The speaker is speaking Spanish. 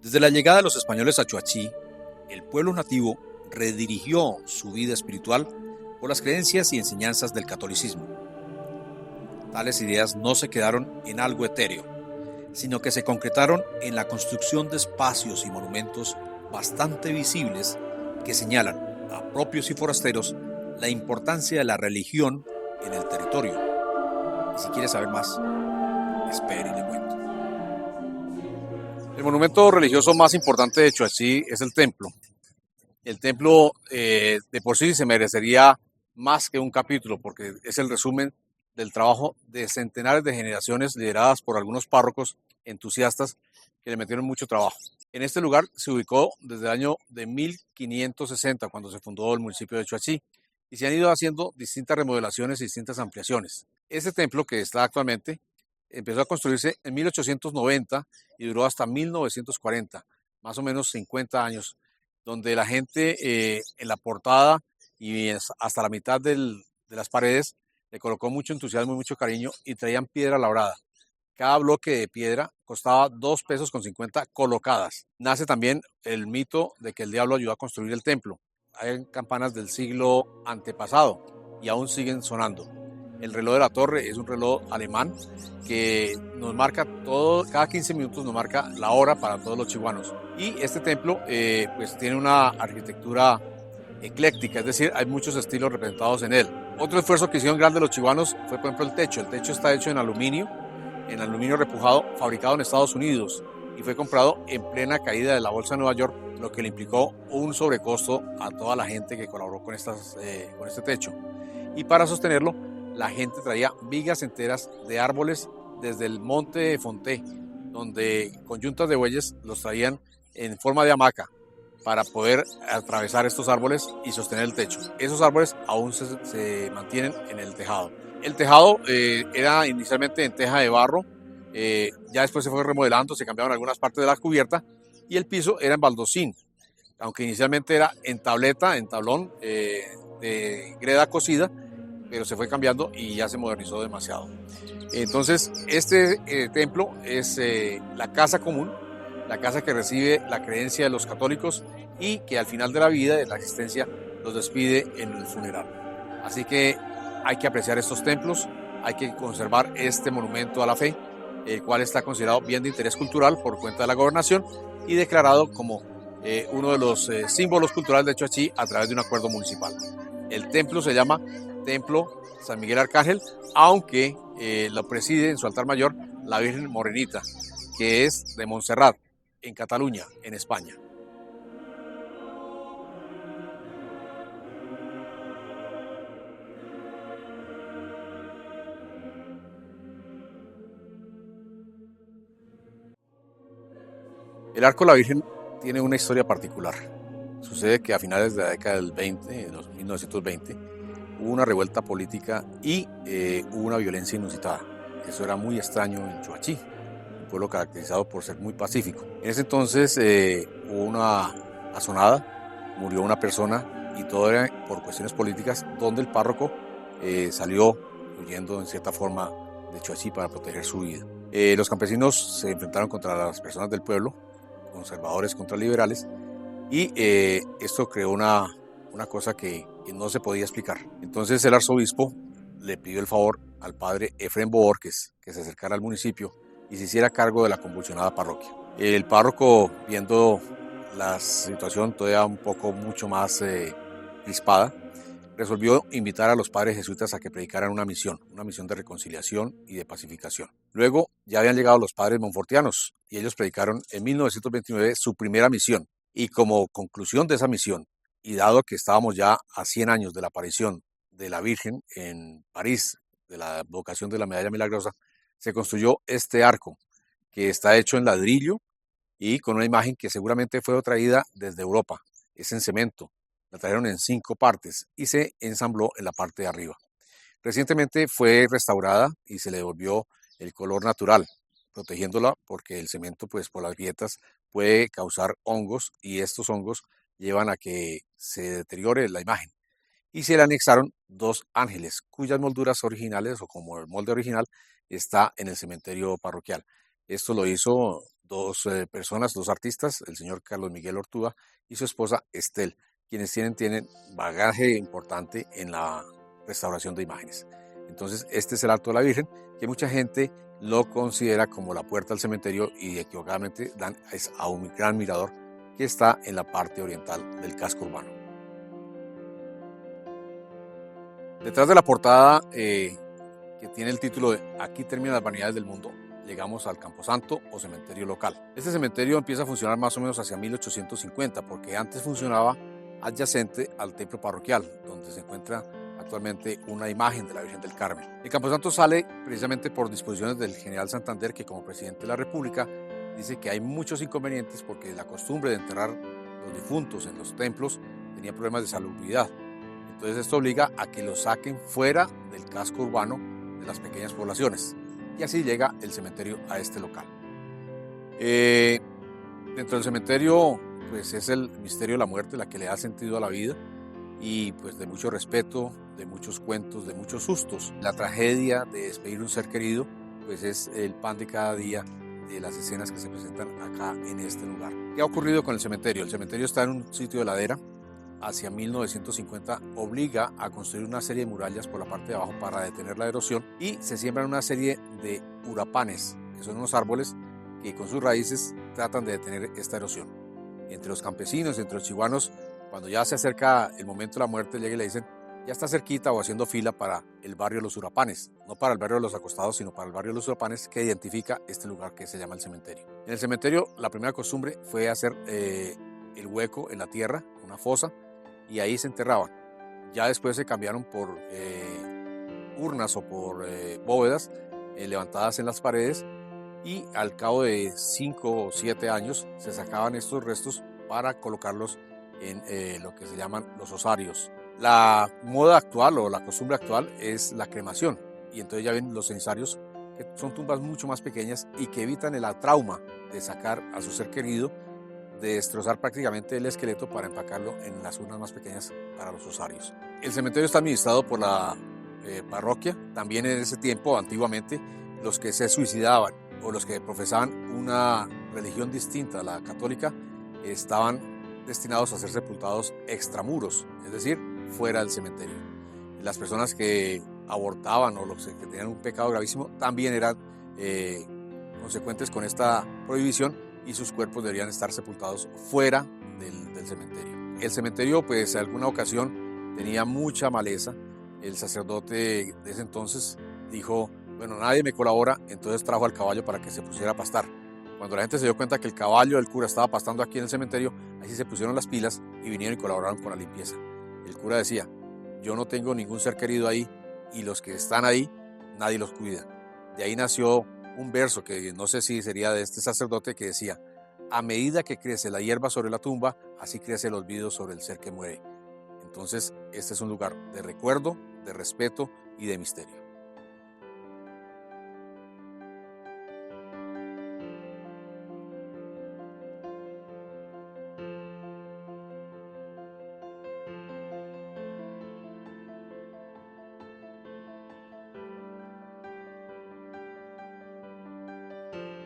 Desde la llegada de los españoles a Choachí, el pueblo nativo redirigió su vida espiritual por las creencias y enseñanzas del catolicismo. Tales ideas no se quedaron en algo etéreo, sino que se concretaron en la construcción de espacios y monumentos bastante visibles que señalan a propios y forasteros la importancia de la religión en el territorio. Y si quieres saber más, espere y le cuento. El monumento religioso más importante de Choachí es el templo. El templo de por sí se merecería más que un capítulo porque es el resumen del trabajo de centenares de generaciones lideradas por algunos párrocos entusiastas que le metieron mucho trabajo. En este lugar se ubicó desde el año de 1560, cuando se fundó el municipio de Choachí, y se han ido haciendo distintas remodelaciones y distintas ampliaciones. Este templo, que está actualmente, empezó a construirse en 1890 y duró hasta 1940, más o menos 50 años, donde la gente en la portada y hasta la mitad de las paredes le colocó mucho entusiasmo y mucho cariño y traían piedra labrada. Cada bloque de piedra costaba 2 pesos con 50 colocadas. Nace también el mito de que el diablo ayudó a construir el templo. Hay campanas del siglo antepasado y aún siguen sonando. El reloj de la torre es un reloj alemán que nos marca cada 15 minutos nos marca la hora para todos los chihuanos. Y este templo pues tiene una arquitectura ecléctica, es decir, hay muchos estilos representados en él. Otro esfuerzo que hicieron grandes los chihuanos fue, por ejemplo, el techo. El techo está hecho en aluminio repujado, fabricado en Estados Unidos y fue comprado en plena caída de la bolsa de Nueva York, lo que le implicó un sobrecosto a toda la gente que colaboró con este techo. Y para sostenerlo, la gente traía vigas enteras de árboles desde el monte Fonté, donde con yuntas de bueyes los traían en forma de hamaca para poder atravesar estos árboles y sostener el techo. Esos árboles aún se mantienen en el tejado. El tejado era inicialmente en teja de barro, ya después se fue remodelando, se cambiaron algunas partes de la cubierta y el piso era en baldosín, aunque inicialmente era en tableta, en tablón de greda cocida, pero se fue cambiando y ya se modernizó demasiado. Entonces, este templo es la casa común, la casa que recibe la creencia de los católicos y que al final de la vida, de la existencia, los despide en el funeral. Así que hay que apreciar estos templos, hay que conservar este monumento a la fe, el cual está considerado bien de interés cultural por cuenta de la gobernación y declarado como uno de los símbolos culturales de Choachí a través de un acuerdo municipal. El templo se llama Templo San Miguel Arcángel, aunque lo preside en su altar mayor la Virgen Morenita, que es de Montserrat, en Cataluña, en España. El Arco de la Virgen tiene una historia particular. Sucede que a finales de la década del 20, de los 1920, hubo una revuelta política y hubo una violencia inusitada. Eso era muy extraño en Choachí, un pueblo caracterizado por ser muy pacífico. En ese entonces hubo una azonada, murió una persona y todo era por cuestiones políticas, donde el párroco salió huyendo en cierta forma de Choachí para proteger su vida. Los campesinos se enfrentaron contra las personas del pueblo, conservadores contra liberales, y esto creó una cosa que no se podía explicar. Entonces el arzobispo le pidió el favor al padre Efrén Bohórquez que se acercara al municipio y se hiciera cargo de la convulsionada parroquia. El párroco, viendo la situación todavía mucho más crispada, resolvió invitar a los padres jesuitas a que predicaran una misión de reconciliación y de pacificación. Luego ya habían llegado los padres monfortianos y ellos predicaron en 1929 su primera misión. Y como conclusión de esa misión, y dado que estábamos ya a 100 años de la aparición de la Virgen en París, de la vocación de la Medalla Milagrosa, se construyó este arco, que está hecho en ladrillo y con una imagen que seguramente fue traída desde Europa. Es en cemento, la trajeron en 5 partes y se ensambló en la parte de arriba. Recientemente fue restaurada y se le devolvió el color natural, protegiéndola porque el cemento, pues por las grietas, puede causar hongos y estos hongos llevan a que se deteriore la imagen. Y se le anexaron 2 ángeles, cuyas molduras originales, o como el molde original, está en el cementerio parroquial. Esto lo hizo dos personas, dos artistas, el señor Carlos Miguel Ortúa y su esposa Estel, quienes tienen bagaje importante en la restauración de imágenes. Entonces, este es el Alto de la Virgen, que mucha gente lo considera como la puerta al cementerio y equivocadamente es a un gran mirador que está en la parte oriental del casco urbano. Detrás de la portada que tiene el título de Aquí terminan las vanidades del mundo, llegamos al Camposanto o cementerio local. Este cementerio empieza a funcionar más o menos hacia 1850 porque antes funcionaba adyacente al templo parroquial, donde se encuentra actualmente una imagen de la Virgen del Carmen. El Camposanto sale precisamente por disposiciones del general Santander, que como presidente de la República dice que hay muchos inconvenientes porque la costumbre de enterrar los difuntos en los templos tenía problemas de salubridad. Entonces esto obliga a que los saquen fuera del casco urbano de las pequeñas poblaciones. Y así llega el cementerio a este local. Dentro del cementerio pues es el misterio de la muerte la que le da sentido a la vida y pues de mucho respeto, de muchos cuentos, de muchos sustos. La tragedia de despedir un ser querido pues es el pan de cada día de las escenas que se presentan acá en este lugar. ¿Qué ha ocurrido con el cementerio? El cementerio está en un sitio de ladera. Hacia 1950 obliga a construir una serie de murallas por la parte de abajo para detener la erosión y se siembran una serie de urapanes, que son unos árboles que con sus raíces tratan de detener esta erosión. Entre los campesinos, entre los chihuanos, cuando ya se acerca el momento de la muerte, llegan y le dicen, ya está cerquita o haciendo fila para el barrio de los Urapanes, no para el barrio de los Acostados, sino para el barrio de los Urapanes, que identifica este lugar que se llama el cementerio. En el cementerio la primera costumbre fue hacer el hueco en la tierra, una fosa, y ahí se enterraban. Ya después se cambiaron por urnas o por bóvedas levantadas en las paredes y al cabo de 5 o 7 años se sacaban estos restos para colocarlos en lo que se llaman los osarios. La moda actual o la costumbre actual es la cremación y entonces ya ven los cenizarios, que son tumbas mucho más pequeñas y que evitan el trauma de sacar a su ser querido, de destrozar prácticamente el esqueleto para empacarlo en las urnas más pequeñas para los osarios. El cementerio está administrado por la parroquia. También en ese tiempo, antiguamente, los que se suicidaban o los que profesaban una religión distinta a la católica estaban destinados a ser sepultados extramuros, es decir, fuera del cementerio. Las personas que abortaban o los que tenían un pecado gravísimo también eran consecuentes con esta prohibición y sus cuerpos deberían estar sepultados fuera del cementerio. El cementerio, pues, en alguna ocasión tenía mucha maleza. El sacerdote de ese entonces dijo, bueno, nadie me colabora, entonces trajo al caballo para que se pusiera a pastar. Cuando la gente se dio cuenta que el caballo del cura estaba pastando aquí en el cementerio, ahí se pusieron las pilas y vinieron y colaboraron con la limpieza. El cura decía, yo no tengo ningún ser querido ahí y los que están ahí, nadie los cuida. De ahí nació un verso que no sé si sería de este sacerdote que decía, a medida que crece la hierba sobre la tumba, así crece el olvido sobre el ser que muere. Entonces, este es un lugar de recuerdo, de respeto y de misterio.